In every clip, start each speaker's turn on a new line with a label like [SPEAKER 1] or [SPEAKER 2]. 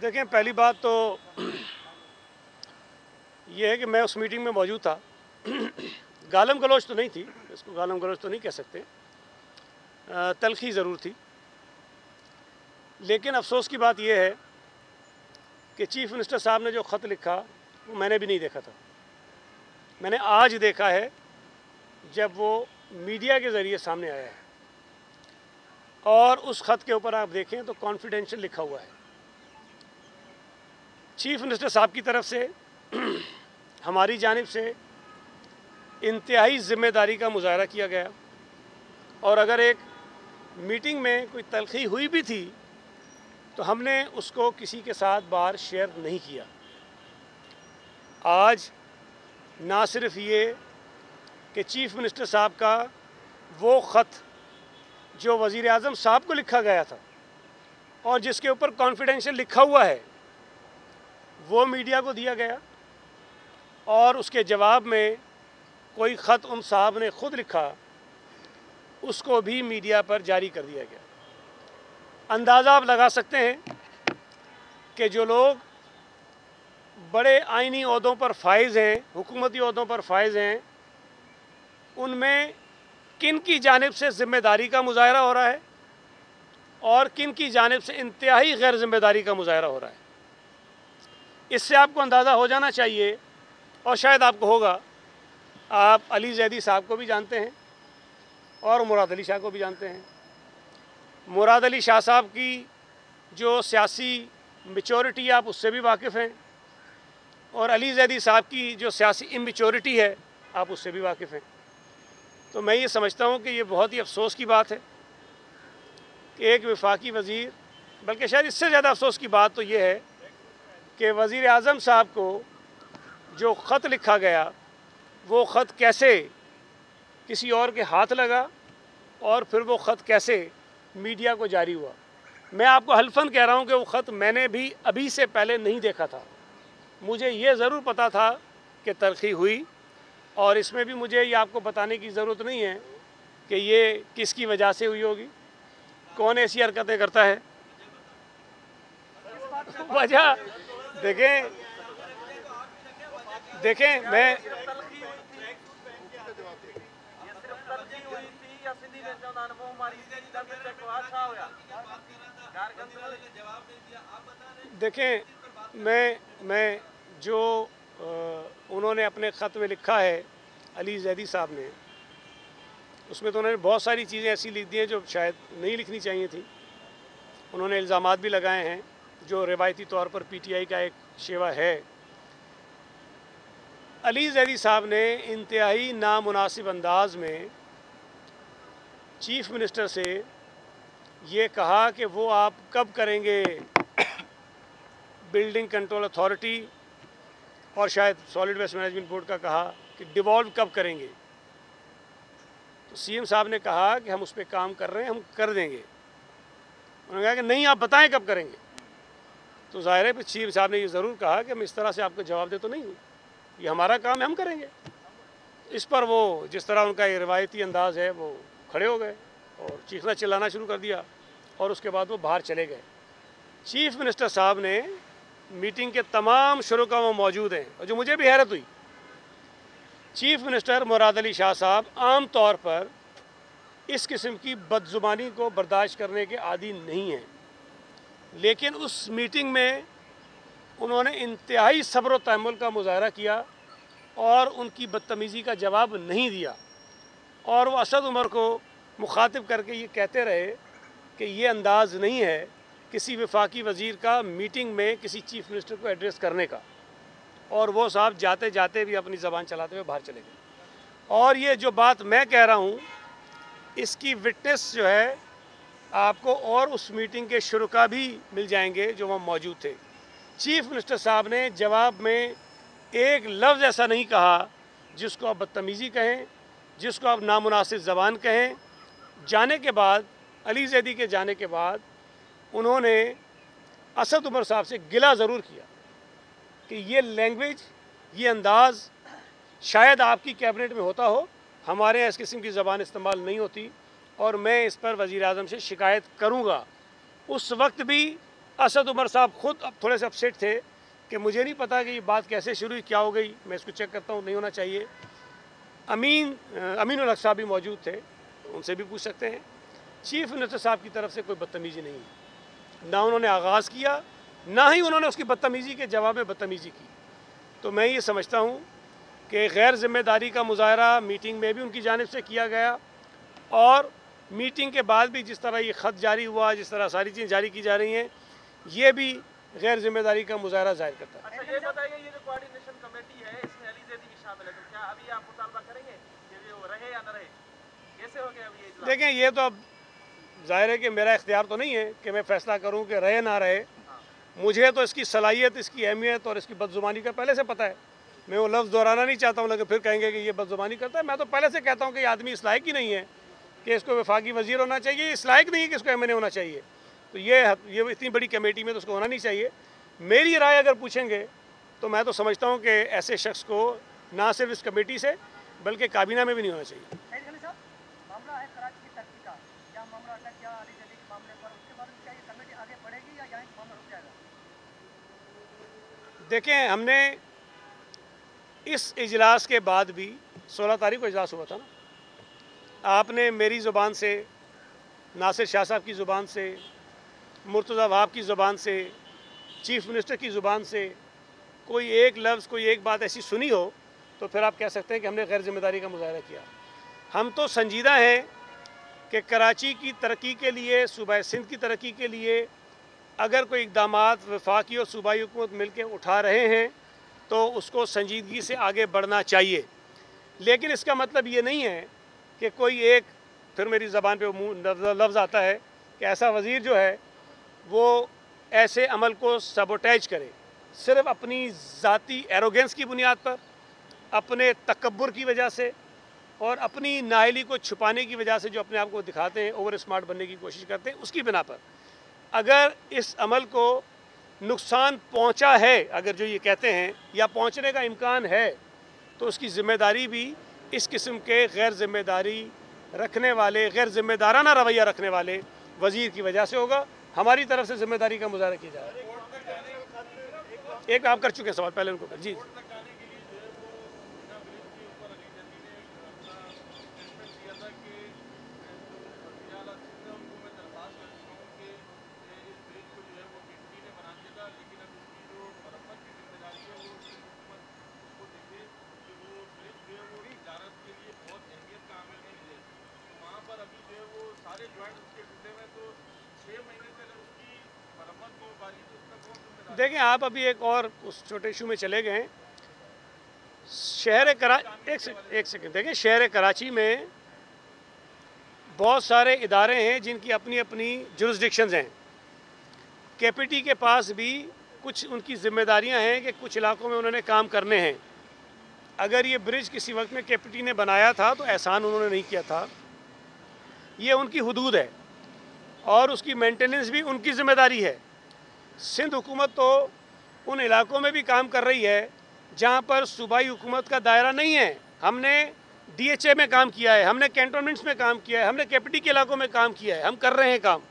[SPEAKER 1] देखें, पहली बात तो ये है कि मैं उस मीटिंग में मौजूद था। गालम गलौच तो नहीं थी, इसको गालम गलौच तो नहीं कह सकते, तलखी ज़रूर थी। लेकिन अफसोस की बात यह है कि चीफ मिनिस्टर साहब ने जो ख़त लिखा वो मैंने भी नहीं देखा था। मैंने आज देखा है जब वो मीडिया के ज़रिए सामने आया है, और उस ख़त के ऊपर आप देखें तो कॉन्फिडेंशियल लिखा हुआ है। चीफ मिनिस्टर साहब की तरफ से हमारी जानिब से इंतहाई ज़िम्मेदारी का मुजाहरा किया गया, और अगर एक मीटिंग में कोई तलखी हुई भी थी तो हमने उसको किसी के साथ बाहर शेयर नहीं किया। आज ना सिर्फ ये कि चीफ मिनिस्टर साहब का वो ख़त जो वज़ीर आज़म साहब को लिखा गया था और जिसके ऊपर कॉन्फिडेंशियल लिखा हुआ है वो मीडिया को दिया गया, और उसके जवाब में कोई ख़त उन साहब ने ख़ुद लिखा उसको भी मीडिया पर जारी कर दिया गया। अंदाज़ा आप लगा सकते हैं कि जो लोग बड़े आइनी ओहदों पर फाइज़ हैं, हुकूमती ओहदों पर फाइज़ हैं, उनमें किन की जानिब से ज़िम्मेदारी का मुज़ाहरा हो रहा है और किन की जानिब से इंतहाई गैर ज़िम्मेदारी का मुज़ाहरा हो रहा है। इससे आपको अंदाज़ा हो जाना चाहिए, और शायद आपको होगा, आप अली जैदी साहब को भी जानते हैं और मुराद अली शाह को भी जानते हैं। मुराद अली शाह साहब की जो सियासी मैच्योरिटी आप उससे भी वाकिफ़ हैं, और अली जैदी साहब की जो सियासी इमेच्योरिटी है आप उससे भी वाकिफ़ हैं। तो मैं ये समझता हूँ कि ये बहुत ही अफसोस की बात है कि एक वफाकी वज़ीर, बल्कि शायद इससे ज़्यादा अफसोस की बात तो ये है कि वज़ीर आज़म साहब को जो ख़त लिखा गया वो ख़त कैसे किसी और के हाथ लगा और फिर वो ख़त कैसे मीडिया को जारी हुआ। मैं आपको हल्फन कह रहा हूँ कि वो ख़त मैंने भी अभी से पहले नहीं देखा था। मुझे ये ज़रूर पता था कि तलखी हुई, और इसमें भी मुझे ये आपको बताने की ज़रूरत नहीं है कि ये किसकी वजह से हुई होगी, कौन ऐसी हरकतें करता है। वजह देखें मैं मैं जो उन्होंने अपने ख़त में लिखा है अली जैदी साहब ने, उसमें तो उन्होंने बहुत सारी चीज़ें ऐसी लिख दी हैं जो शायद नहीं लिखनी चाहिए थी। उन्होंने इल्ज़ामात भी लगाए हैं जो रिवायती तौर पर पीटीआई का एक शेवा है। अली जैदी साहब ने इंतहाई नामुनासिब अंदाज में चीफ मिनिस्टर से ये कहा कि वो आप कब करेंगे बिल्डिंग कंट्रोल अथॉरिटी, और शायद सॉलिड वेस्ट मैनेजमेंट बोर्ड का कहा कि डिवॉल्व कब करेंगे। तो सीएम साहब ने कहा कि हम उस पर काम कर रहे हैं, हम कर देंगे। उन्होंने कहा कि नहीं, आप बताएं कब करेंगे। तो ज़ाहिर है कि सीएम साहब ने ये ज़रूर कहा कि हम इस तरह से आपको जवाब दे तो नहीं हूँ, ये हमारा काम है, हम करेंगे। इस पर वो जिस तरह उनका ये रिवायती अंदाज़ है वो खड़े हो गए और चीखना चिल्लाना शुरू कर दिया, और उसके बाद वो बाहर चले गए। चीफ मिनिस्टर साहब ने मीटिंग के तमाम शुरुका वो मौजूद हैं, और जो मुझे भी हैरत हुई, चीफ मिनिस्टर मुराद अली शाह साहब आम तौर पर इस किस्म की बदजुबानी को बर्दाश्त करने के आदी नहीं हैं, लेकिन उस मीटिंग में उन्होंने इंतहाई सब्र व तहम्मुल का मुजाहरा किया और उनकी बदतमीज़ी का जवाब नहीं दिया, और वो असद उमर को मुखातिब करके ये कहते रहे कि ये अंदाज़ नहीं है किसी वफाकी वज़ीर का मीटिंग में किसी चीफ मिनिस्टर को एड्रेस करने का, और वो साहब जाते जाते भी अपनी ज़बान चलाते हुए बाहर चले गए। और ये जो बात मैं कह रहा हूँ इसकी विटनेस जो है आपको और उस मीटिंग के शुरुका भी मिल जाएंगे जो वहाँ मौजूद थे। चीफ मिनिस्टर साहब ने जवाब में एक लफ्ज़ ऐसा नहीं कहा जिसको आप बदतमीज़ी कहें, जिसको आप नामुनासिब ज़बान कहें। जाने के बाद, अली जैदी के जाने के बाद, उन्होंने असद उमर साहब से गिला ज़रूर किया कि ये लैंग्वेज, ये अंदाज़ शायद आपकी कैबिनेट में होता हो, हमारे यहाँ इस किस्म की ज़बान इस्तेमाल नहीं होती, और मैं इस पर वज़ीर आज़म से शिकायत करूँगा। उस वक्त भी असद उमर साहब खुद अब थोड़े से अपसेट थे कि मुझे नहीं पता कि ये बात कैसे शुरू हुई, क्या हो गई, मैं इसको चेक करता हूँ, नहीं होना चाहिए। अमीनुल हक साहब भी मौजूद थे, उनसे भी पूछ सकते हैं। चीफ मिनिस्टर साहब की तरफ से कोई बदतमीज़ी नहीं, ना उन्होंने आगाज़ किया, ना ही उन्होंने उसकी बदतमीज़ी के जवाब में बदतमीज़ी की। तो मैं ये समझता हूँ कि गैर जिम्मेदारी का मुजाहरा मीटिंग में भी उनकी जानिब से किया गया, और मीटिंग के बाद भी जिस तरह ये ख़त जारी हुआ, जिस तरह सारी चीज़ें जारी की जा रही हैं, ये भी गैर जिम्मेदारी का मुजाहरा जाहिर करता है।
[SPEAKER 2] अच्छा, ये बताइए, ये जो कोऑर्डिनेशन कमेटी है इसमें अली ज़ैदी भी शामिल है, तो क्या अभी आप मुतालबा करेंगे कि वो रहे या न रहे? कैसे हो गया अभी ये इजलास?
[SPEAKER 1] देखें, ये तो अब जाहिर है कि मेरा इख्तियार तो नहीं है कि मैं फ़ैसला करूँ कि रहे ना रहे। मुझे तो इसकी सलाहियत, इसकी अहमियत और इसकी बदजुबानी का पहले से पता है। मैं वो लफ्ज़ दोहराना नहीं चाहता हूँ, लेकिन फिर कहेंगे कि ये बदजुबानी करता है। मैं तो पहले से कहता हूँ कि ये आदमी इस लायक ही नहीं है कि इसको वफाकी वज़ीर होना चाहिए, इस लायक नहीं है कि इसको एमएनए होना चाहिए। तो ये इतनी बड़ी कमेटी में तो उसको होना नहीं चाहिए। मेरी राय अगर पूछेंगे तो मैं तो समझता हूँ कि ऐसे शख्स को ना सिर्फ इस कमेटी से बल्कि काबीना में भी नहीं होना चाहिए।
[SPEAKER 3] मामला है कराची की तरक्की का, क्या मामला अटक गया अली ज़ैदी के मामले पर, उसके बाद क्या ये कमेटी आगे बढ़ेगी या यहाँ मामला रुक जाएगा?
[SPEAKER 1] देखें, हमने इस इजलास के बाद भी 16 तारीख को इजलास हुआ था ना, आपने मेरी ज़ुबान से, नासिर शाह साहब की ज़ुबान से, मुर्तज़ा वहाब की ज़ुबान से, चीफ़ मिनिस्टर की ज़ुबान से कोई एक लफ्ज़, कोई एक बात ऐसी सुनी हो तो फिर आप कह सकते हैं कि हमने गैर जिम्मेदारी का मुजाहरा किया। हम तो संजीदा हैं कि कराची की तरक्की के लिए, सूबा सिंध की तरक्की के लिए अगर कोई इक़दामात वफाकी और सूबाई हुकूमत मिल के उठा रहे हैं तो उसको संजीदगी से आगे बढ़ना चाहिए। लेकिन इसका मतलब ये नहीं है कि कोई एक, फिर मेरी ज़बान पे लफ्ज़ आता है कि ऐसा वज़ीर जो है वो ऐसे अमल को सबोटेज करे, सिर्फ अपनी ज़ाती एरोगेंस की बुनियाद पर, अपने तकब्बुर की वजह से और अपनी नाअहली को छुपाने की वजह से जो अपने आप को दिखाते हैं, ओवर स्मार्ट बनने की कोशिश करते हैं, उसकी बिना पर अगर इस अमल को नुकसान पहुंचा है, अगर जो ये कहते हैं, या पहुंचने का इम्कान है, तो उसकी ज़िम्मेदारी भी इस किस्म के गैर ज़िम्मेदारी रखने वाले, गैर ज़िम्मेदाराना रवैया रखने वाले वज़ीर की वजह से होगा। हमारी तरफ से ज़िम्मेदारी का मुजाहरा किया जा रहा है। एक आप कर चुके हैं सवाल, पहले उनको कर। जी, देखें, आप अभी एक और उस छोटे इशू में चले गए। एक सेकंड देखें, शहर कराची में बहुत सारे इदारे हैं जिनकी अपनी अपनी जुरिस्डिक्शंस हैं। केपीटी के पास भी कुछ उनकी ज़िम्मेदारियां हैं कि कुछ इलाकों में उन्होंने काम करने हैं। अगर ये ब्रिज किसी वक्त में केपीटी ने बनाया था तो एहसान उन्होंने नहीं किया था, ये उनकी हुदूद है और उसकी मेंटेनेंस भी उनकी ज़िम्मेदारी है। सिंध हुकूमत तो उन इलाकों में भी काम कर रही है जहाँ पर सूबाई हुकूमत का दायरा नहीं है। हमने डीएचए में काम किया है, हमने कैंटोनमेंट्स में काम किया है, हमने केपीटी के इलाकों में काम किया है, हम कर रहे हैं काम।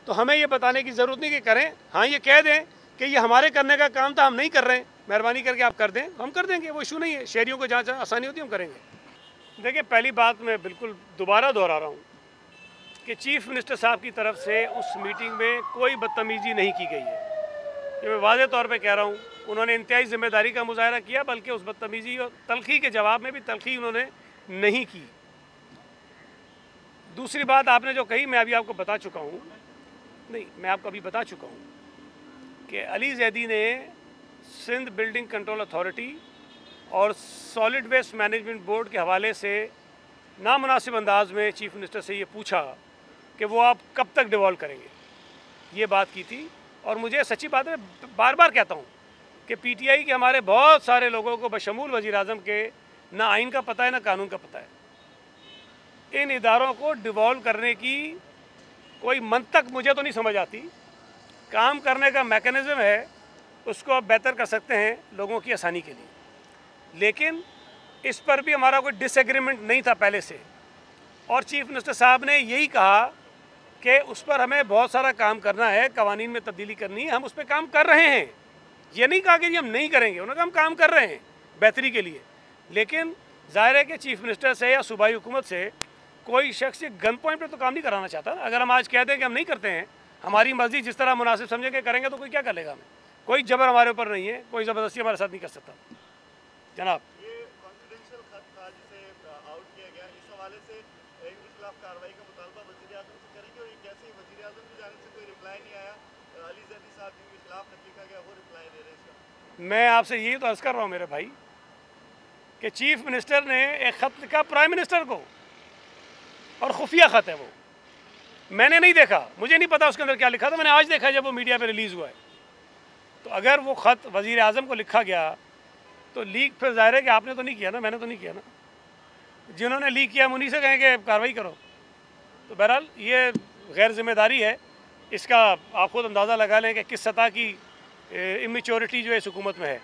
[SPEAKER 1] तो हमें ये बताने की ज़रूरत नहीं कि करें, हाँ ये कह दें कि ये हमारे करने का काम था, हम नहीं कर रहे हैं, मेहरबानी करके आप कर दें, हम कर देंगे, वो इशू नहीं है। शहरियों को जहाँ आसानी होती है हम करेंगे। देखिए, पहली बात मैं बिल्कुल दोबारा दोहरा रहा हूँ कि चीफ़ मिनिस्टर साहब की तरफ से उस मीटिंग में कोई बदतमीज़ी नहीं की गई है। ये मैं वाज़े तौर पे कह रहा हूँ। उन्होंने इंतहाई ज़िम्मेदारी का मुजाहरा किया, बल्कि उस बदतमीज़ी और तलखी के जवाब में भी तलखी उन्होंने नहीं की। दूसरी बात आपने जो कही, मैं अभी आपको बता चुका हूँ, नहीं मैं आपको अभी बता चुका हूँ कि अली ज़ैदी ने सिंध बिल्डिंग कंट्रोल अथॉरिटी और सॉलिड वेस्ट मैनेजमेंट बोर्ड के हवाले से नामुनासिब अंदाज में चीफ़ मिनिस्टर से ये पूछा कि वो आप कब तक डिवॉल्व करेंगे, ये बात की थी। और मुझे सच्ची बात है, बार बार कहता हूँ कि पीटीआई के हमारे बहुत सारे लोगों को बशमूल वज़ीर आज़म के ना आइन का पता है ना कानून का पता है। इन इदारों को डिवॉल्व करने की कोई मंतक मुझे तो नहीं समझ आती। काम करने का मैकेनिज़्म है, उसको आप बेहतर कर सकते हैं लोगों की आसानी के लिए, लेकिन इस पर भी हमारा कोई डिसएग्रीमेंट नहीं था पहले से। और चीफ़ मिनिस्टर साहब ने यही कहा कि उस पर हमें बहुत सारा काम करना है, कवानीन में तब्दीली करनी है, हम उस पर काम कर रहे हैं। ये नहीं कहा कि जी हम नहीं करेंगे, उन्होंने कहा हम काम कर रहे हैं बेहतरी के लिए। लेकिन ज़ाहिर है कि चीफ मिनिस्टर से या सूबाई हुकूमत से कोई शख्स गन पॉइंट पर तो काम नहीं कराना चाहता। अगर हम आज कहते हैं कि हम नहीं करते हैं, हमारी मर्जी जिस तरह मुनासिब समझेंगे करेंगे, तो कोई क्या कर लेगा हमें? कोई जबर हमारे ऊपर नहीं है, कोई ज़बरदस्ती हमारे साथ नहीं कर सकता। जनाब,
[SPEAKER 4] ये कॉन्फिडेंशियल खत था जिसे आउट किया गया, इस हवाले से इनके खिलाफ कार्रवाई का मुतालबा वज़ीर आज़म से करेंगे। और कैसे ही वज़ीर आज़म की जानिब से कोई रिप्लाई नहीं आया, अली ज़ैदी साहब जिनके खिलाफ खत लिखा गया वो रिप्लाई दे रहे हैं इसका।
[SPEAKER 1] मैं आपसे यही तो अर्ज़ कर रहा हूँ मेरे भाई कि चीफ मिनिस्टर ने एक ख़त लिखा प्राइम मिनिस्टर को, और खुफिया ख़त है वो, मैंने नहीं देखा, मुझे नहीं पता उसके अंदर क्या लिखा था। मैंने आज देखा जब वो मीडिया पे रिलीज़ हुआ है। तो अगर वो ख़त वज़ीर आज़म को लिखा गया तो लीक फिर ज़ाहिर है कि आपने तो नहीं किया ना, मैंने तो नहीं किया ना, जिन्होंने लीक किया हम उन्हीं से कहें कि कार्रवाई करो। तो बहरहाल ये गैर ज़िम्मेदारी है, इसका आप खुद अंदाज़ा लगा लें कि किस सतह की इमेच्योरिटी जो है इस हुकूमत में है।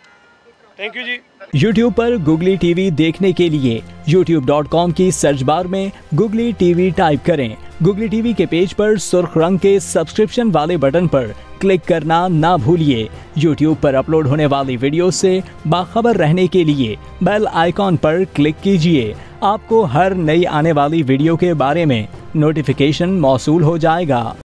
[SPEAKER 1] थैंक यू जी।
[SPEAKER 5] YouTube पर गुगली टीवी देखने के लिए youtube.com की सर्च बार में गुगली टीवी टाइप करें। गुगली टीवी के पेज पर सुर्ख रंग के सब्सक्रिप्शन वाले बटन पर क्लिक करना ना भूलिए। YouTube पर अपलोड होने वाली वीडियो से बाखबर रहने के लिए बेल आइकॉन पर क्लिक कीजिए। आपको हर नई आने वाली वीडियो के बारे में नोटिफिकेशन मौसूल हो जाएगा।